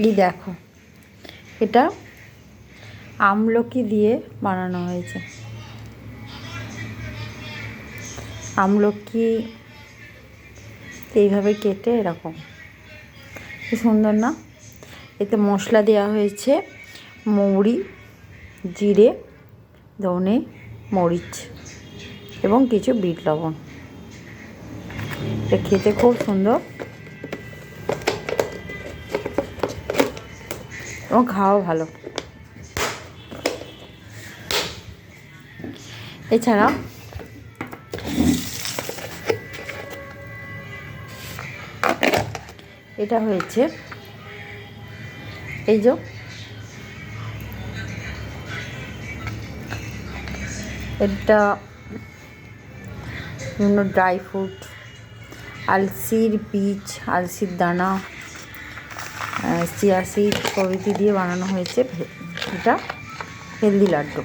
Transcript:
এই দেখো, এটা আমলকি দিয়ে বানানো হয়েছে। আমলকি এইভাবে কেটে এরকম, কি সুন্দর না। এতে মশলা দেওয়া হয়েছে মৌরি, জিরে, ধনে, মরিচ এবং কিছু বিট লবণ। এটা খেতে খুব সুন্দর এবং খাওয়া ভালো। এছাড়া এটা হয়েছে এই যে এটা বিভিন্ন ড্রাই ফ্রুট, আলসির বীজ, আলসির দানা, চিয়া সিড প্রভৃতি দিয়ে বানানো হয়েছে। এটা হেলদি লাড্ডু।